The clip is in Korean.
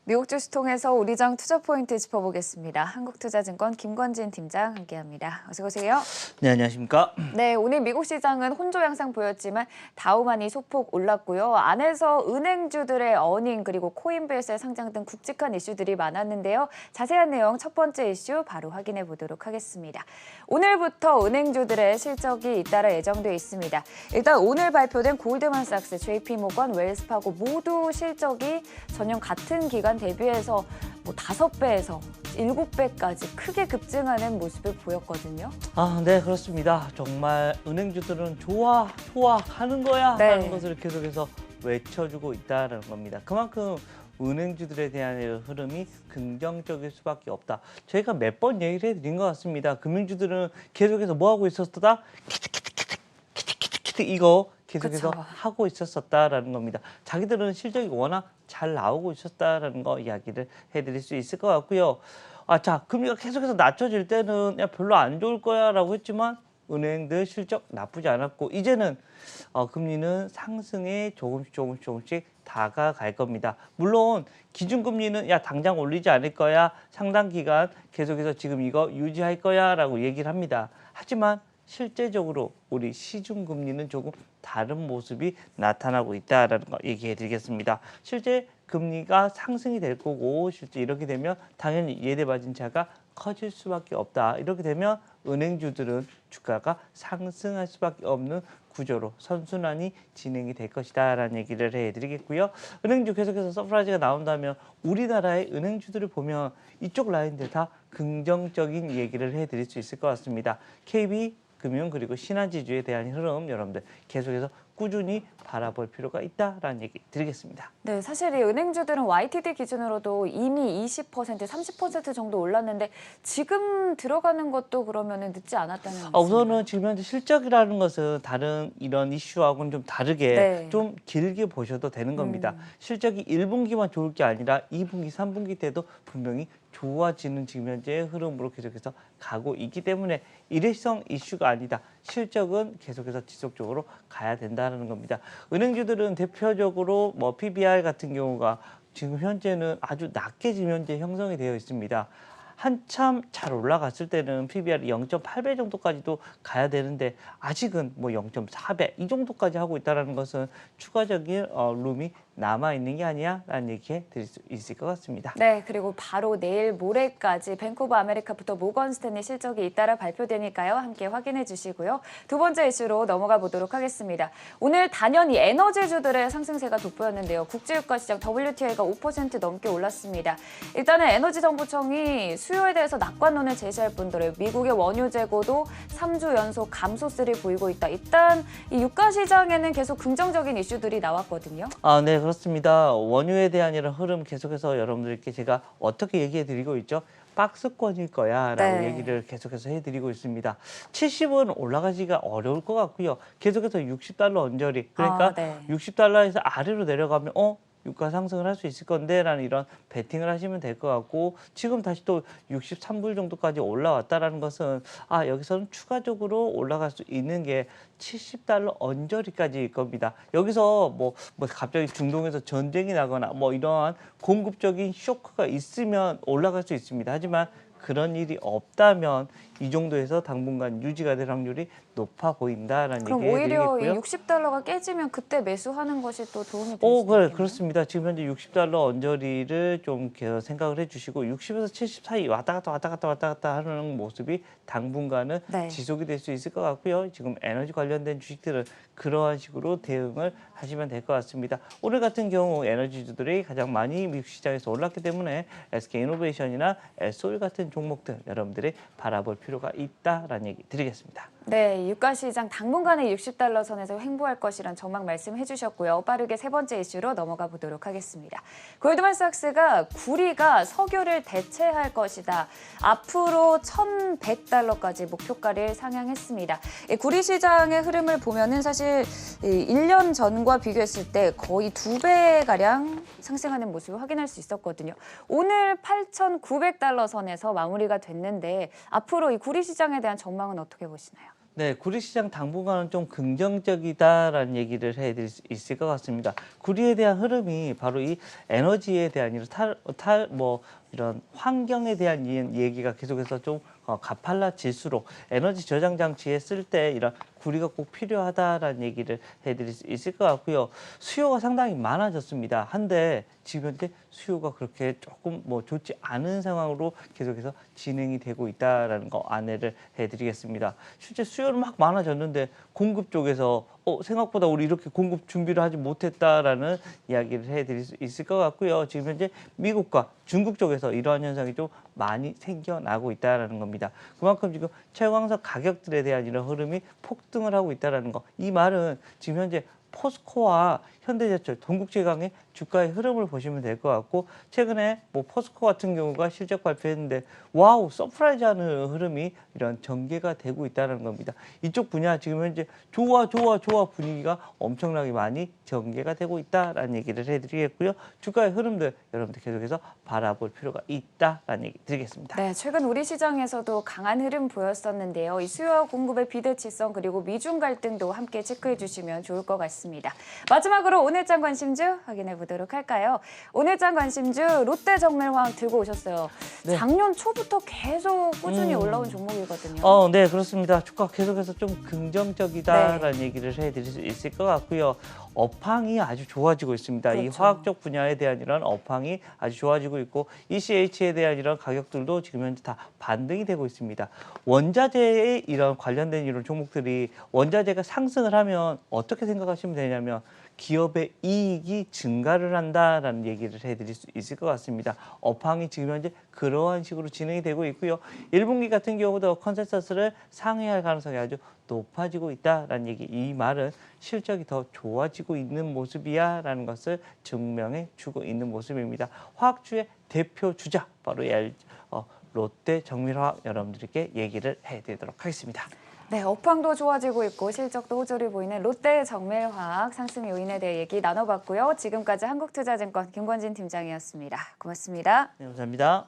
미국 주식 통해서 우리장 투자 포인트 짚어보겠습니다. 한국투자증권 김권진 팀장 함께합니다. 어서 오세요. 네, 안녕하십니까? 네, 오늘 미국 시장은 혼조 양상 보였지만 다우만이 소폭 올랐고요. 안에서 은행주들의 어닝 그리고 코인벨스의 상장 등 굵직한 이슈들이 많았는데요. 자세한 내용 첫 번째 이슈 바로 확인해 보도록 하겠습니다. 오늘부터 은행주들의 실적이 잇따라 예정돼 있습니다. 일단 오늘 발표된 골드만삭스, JP모건, 웰스파고 모두 실적이 전년 같은 기간 대비해서 5배에서 7배까지 크게 급증하는 모습을 보였거든요. 네, 그렇습니다. 정말 은행주들은 좋아 하는 거야 네. 라는 것을 계속해서 외쳐주고 있다는 겁니다. 그만큼 은행주들에 대한 흐름이 긍정적일 수밖에 없다. 저희가 몇 번 얘기를 해드린 것 같습니다. 금융주들은 계속해서 뭐 하고 있었다? 키티키티키티 이거 계속해서 그쵸. 하고 있었다라는 겁니다. 자기들은 실적이 워낙 잘 나오고 있었다라는 거 이야기를 해드릴 수 있을 것 같고요. 자, 금리가 계속해서 낮춰질 때는 야, 별로 안 좋을 거야라고 했지만 은행들 실적 나쁘지 않았고 이제는 금리는 상승에 조금씩 다가갈 겁니다. 물론 기준금리는 야 당장 올리지 않을 거야, 상당 기간 계속해서 지금 이거 유지할 거야라고 얘기를 합니다. 하지만 실제적으로 우리 시중금리는 조금 다른 모습이 나타나고 있다라는 거 얘기해 드리겠습니다. 실제 금리가 상승이 될 거고 실제 이렇게 되면 당연히 예대받은 차가 커질 수밖에 없다. 이렇게 되면 은행주들은 주가가 상승할 수밖에 없는 구조로 선순환이 진행이 될 것이다 라는 얘기를 해드리겠고요. 은행주 계속해서 서프라이즈가 나온다면 우리나라의 은행주들을 보면 이쪽 라인들 다 긍정적인 얘기를 해드릴 수 있을 것 같습니다. KB 금융 그리고 신한지주에 대한 흐름 여러분들 계속해서 꾸준히 바라볼 필요가 있다라는 얘기 드리겠습니다. 네, 사실 이 은행주들은 YTD 기준으로도 이미 20%, 30% 정도 올랐는데 지금 들어가는 것도 그러면은 늦지 않았다는 말씀인가요? 우선은 지금 현재 실적이라는 것은 다른 이런 이슈하고는 좀 다르게 네. 좀 길게 보셔도 되는 겁니다. 실적이 1분기만 좋을 게 아니라 2분기, 3분기 때도 분명히 좋아지는 지금 현재의 흐름으로 계속해서 가고 있기 때문에 일회성 이슈가 아니다. 실적은 계속해서 지속적으로 가야 된다는 겁니다. 은행주들은 대표적으로 PBR 같은 경우가 지금 현재는 아주 낮게 지금 현재 형성이 되어 있습니다. 한참 잘 올라갔을 때는 PBR이 0.8배 정도까지도 가야 되는데 아직은 0.4배 이 정도까지 하고 있다는 것은 추가적인 룸이 남아있는 게 아니야 라는 얘기 드릴 수 있을 것 같습니다. 네, 그리고 바로 내일 모레까지 뱅크 오브 아메리카부터 모건 스탠리 실적이 잇따라 발표되니까요. 함께 확인해 주시고요. 두 번째 이슈로 넘어가 보도록 하겠습니다. 오늘 단연히 에너지주들의 상승세가 돋보였는데요. 국제유가 시장 WTI가 5% 넘게 올랐습니다. 일단은 에너지정보청이 수요에 대해서 낙관론을 제시할 뿐더러 미국의 원유 재고도 3주 연속 감소세를 보이고 있다. 일단 이 유가 시장에는 계속 긍정적인 이슈들이 나왔거든요. 네, 그렇습니다. 원유에 대한 이런 흐름 계속해서 여러분들께 제가 어떻게 얘기해 드리고 있죠? 박스권일 거야 라고 네. 얘기를 계속해서 해드리고 있습니다. 70은 올라가기가 어려울 것 같고요. 계속해서 60달러 언저리 그러니까 네. 60달러에서 아래로 내려가면 유가 상승을 할 수 있을 건데 라는 이런 베팅을 하시면 될 것 같고 지금 다시 또 63불 정도까지 올라왔다라는 것은 여기서는 추가적으로 올라갈 수 있는 게 70달러 언저리까지일 겁니다. 여기서 갑자기 중동에서 전쟁이 나거나 이러한 공급적인 쇼크가 있으면 올라갈 수 있습니다. 하지만 그런 일이 없다면 이 정도에서 당분간 유지가 될 확률이 높아 보인다라는 그럼 얘기 오히려 이 해드리겠고요. 60달러가 깨지면 그때 매수하는 것이 또 도움이 될 수 있겠네요. 그렇습니다. 지금 현재 60달러 언저리를 좀 생각을 해주시고 60에서 70 사이 왔다 갔다 하는 모습이 당분간은 네. 지속이 될 수 있을 것 같고요. 지금 에너지 관련된 주식들은 그러한 식으로 대응을 하시면 될 것 같습니다. 오늘 같은 경우 에너지주들이 가장 많이 미국 시장에서 올랐기 때문에 SK이노베이션이나 SO일 같은 종목들 여러분들이 바라볼 필요가 있다라는 얘기 드리겠습니다. 네, 유가 시장 당분간의 60달러 선에서 횡보할 것이란 전망 말씀해 주셨고요. 빠르게 세 번째 이슈로 넘어가 보도록 하겠습니다. 골드만삭스가 구리가 석유를 대체할 것이다. 앞으로 1,100달러까지 목표가를 상향했습니다. 구리 시장의 흐름을 보면은 사실 1년 전과 비교했을 때 거의 2배가량 상승하는 모습을 확인할 수 있었거든요. 오늘 8,900달러 선에서 마무리가 됐는데 앞으로 이 구리 시장에 대한 전망은 어떻게 보시나요? 네, 구리시장 당분간은 좀 긍정적이다라는 얘기를 해드릴 수 있을 것 같습니다. 구리에 대한 흐름이 바로 이 에너지에 대한 뭐 이런 환경에 대한 얘기가 계속해서 좀 가팔라질수록 에너지 저장 장치에 쓸 때 이런 구리가 꼭 필요하다라는 얘기를 해드릴 수 있을 것 같고요. 수요가 상당히 많아졌습니다. 한데 지금 현재 수요가 그렇게 조금 뭐 좋지 않은 상황으로 계속해서 진행이 되고 있다라는 거 안내를 해드리겠습니다. 실제 수요는 막 많아졌는데 공급 쪽에서 생각보다 우리 이렇게 공급 준비를 하지 못했다라는 이야기를 해드릴 수 있을 것 같고요. 지금 현재 미국과 중국 쪽에서 이러한 현상이 좀 많이 생겨나고 있다라는 겁니다. 그만큼 지금 채광석 가격들에 대한 이런 흐름이 폭등을 하고 있다라는 거. 이 말은 지금 현재 포스코와 현대제철, 동국제강의 주가의 흐름을 보시면 될 것 같고, 최근에 뭐 포스코 같은 경우가 실적 발표했는데 와우 서프라이즈하는 흐름이 이런 전개가 되고 있다는 겁니다. 이쪽 분야 지금 현재 좋아 분위기가 엄청나게 많이 전개가 되고 있다라는 얘기를 해드리겠고요. 주가의 흐름들 여러분들 계속해서 바라볼 필요가 있다라는 얘기 드리겠습니다. 네, 최근 우리 시장에서도 강한 흐름 보였었는데요. 이 수요와 공급의 비대칭성 그리고 미중 갈등도 함께 체크해 주시면 좋을 것 같습니다. 마지막으로 오늘장 관심주 확인해 보도록 할까요? 오늘장 관심주 롯데정밀화학 들고 오셨어요. 네. 작년 초부터 계속 꾸준히 올라온 종목이거든요. 네, 그렇습니다. 주가 계속해서 좀 긍정적이다라는 얘기를 해드릴 수 있을 것 같고요. 업황이 아주 좋아지고 있습니다. 이 그렇죠. 화학적 분야에 대한 이런 업황이 아주 좋아지고 있고 ECH에 대한 이런 가격들도 지금 현재 다 반등이 되고 있습니다. 원자재에 이런 관련된 이런 종목들이 원자재가 상승을 하면 어떻게 생각하시면 되냐면 기업의 이익이 증가를 한다라는 얘기를 해드릴 수 있을 것 같습니다. 업황이 지금 현재 그러한 식으로 진행이 되고 있고요. 1분기 같은 경우도 컨센서스를 상회할 가능성이 아주 높아지고 있다라는 얘기. 이 말은 실적이 더 좋아지고 있는 모습이야라는 것을 증명해 주고 있는 모습입니다. 화학주의 대표 주자 바로 롯데정밀화학 여러분들께 얘기를 해드리도록 하겠습니다. 네, 업황도 좋아지고 있고 실적도 호조를 보이는 롯데정밀화학 상승 요인에 대해 얘기 나눠봤고요. 지금까지 한국투자증권 김권진 팀장이었습니다. 고맙습니다. 네, 감사합니다.